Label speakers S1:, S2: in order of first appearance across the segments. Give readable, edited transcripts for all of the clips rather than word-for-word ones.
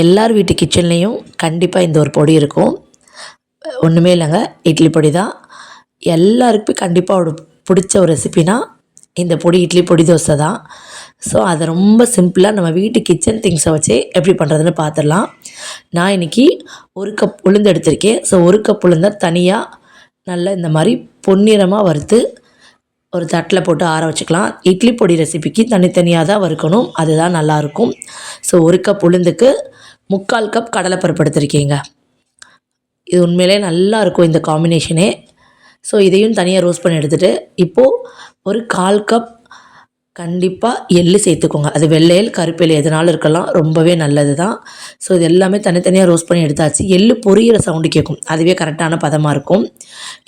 S1: எல்லார் வீட்டு கிச்சன்லேயும் கண்டிப்பாக இந்த ஒரு பொடி இருக்கும். ஒன்றுமே இல்லைங்க, இட்லி பொடி தான். எல்லாருக்குமே கண்டிப்பாக ஒரு பிடிச்ச ஒரு ரெசிபினா இந்த பொடி இட்லி பொடி தோசை தான். ஸோ அதை ரொம்ப சிம்பிளாக நம்ம வீட்டு கிச்சன் திங்ஸை வச்சு எப்படி பண்ணுறதுன்னு பார்த்துடலாம். நான் இன்றைக்கி 1 கப் உளுந்து எடுத்திருக்கேன். ஸோ 1 கப் உளுந்தை தனியாக நல்லா இந்த மாதிரி பொன்னிறமாக வறுத்து ஒரு தட்டில் போட்டு ஆற வச்சுக்கலாம். இட்லி பொடி ரெசிபிக்கு தனித்தனியாக தான் வறுக்கணும், அதுதான் நல்லாயிருக்கும். ஸோ 1 கப் உளுந்துக்கு 3/4 கப் கடலைப்பருப்பு எடுத்திருக்கீங்க. இது உண்மையிலே நல்லாயிருக்கும் இந்த காம்பினேஷனே. ஸோ இதையும் தனியாக ரோஸ்ட் பண்ணி எடுத்துகிட்டு இப்போது ஒரு 1/4 கப் கண்டிப்பாக எள்ளு சேர்த்துக்கோங்க. அது வெள்ளை எள் கருப்பு எள் எதனாலும் இருக்கலாம், ரொம்பவே நல்லது தான். ஸோ இது எல்லாமே தனித்தனியாக ரோஸ்ட் பண்ணி எடுத்தாச்சு. எள்ளு பொரியிற சவுண்டு கேட்கும், அதுவே கரெக்டான பதமாக இருக்கும்.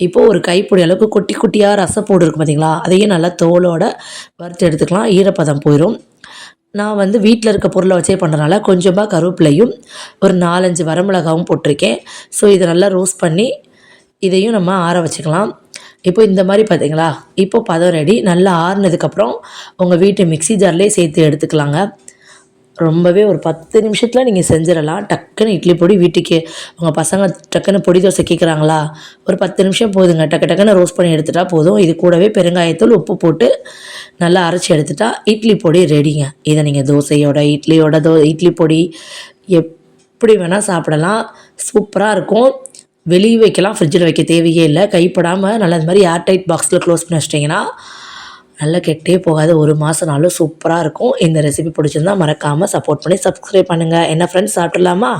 S1: இப்போது ஒரு கைப்பிடி அளவுக்கு குட்டி குட்டியாக ரசப்பூடு இருக்கும் பார்த்திங்களா, அதையும் நல்லா தோலோடு வறுத்து எடுத்துக்கலாம், ஈரப்பதம் போயிடும். நான் வந்து வீட்டில் இருக்க பொருளை வச்சே பண்ணுறதுனால கொஞ்சமாக கருவேப்பிலையும் ஒரு 4-5 வரமிளகாவும் போட்டிருக்கேன். ஸோ இதை நல்லா ரோஸ்ட் பண்ணி இதையும் நம்ம ஆற வச்சுக்கலாம். இப்போ இந்த மாதிரி பார்த்தீங்களா, இப்போ பதம் ரெடி. நல்லா ஆறுனதுக்கப்புறம் உங்கள் வீட்டு மிக்ஸி ஜார்லேயே சேர்த்து எடுத்துக்கலாங்க. ரொம்பவே ஒரு 10 நிமிஷத்தில் நீங்கள் செஞ்சிடலாம். டக்குன்னு இட்லி பொடி வீட்டுக்கு உங்கள் பசங்க டக்குன்னு பொடி தோசை கேட்குறாங்களா, ஒரு 10 நிமிஷம் போதுங்க. டக்குன்னு ரோஸ்ட் பண்ணி எடுத்துட்டா போதும். இது கூடவே பெருங்காயத்தூள் உப்பு போட்டு நல்லா அரைச்சி எடுத்துட்டா இட்லி பொடி ரெடிங்க. இதை நீங்கள் தோசையோட இட்லியோட இட்லி பொடி எப்படி வேணால் சாப்பிடலாம், சூப்பராக இருக்கும். வெளியே வைக்கலாம், ஃப்ரிட்ஜில் வைக்க தேவையே இல்லை. கைப்படாமல் நல்லா இந்த மாதிரி ஏர்டைட் பாக்ஸில் க்ளோஸ் பண்ணி வச்சிட்டிங்கன்னா நல்லா கெட்டே போகாது. 1 மாதம்னாலும் சூப்பராக இருக்கும். இந்த ரெசிபி பிடிச்சிருந்தால் மறக்காமல் சப்போர்ட் பண்ணி சப்ஸ்கிரைப் பண்ணுங்கள். என்ன ஃப்ரெண்ட்ஸ், சாப்பிட்லாமா?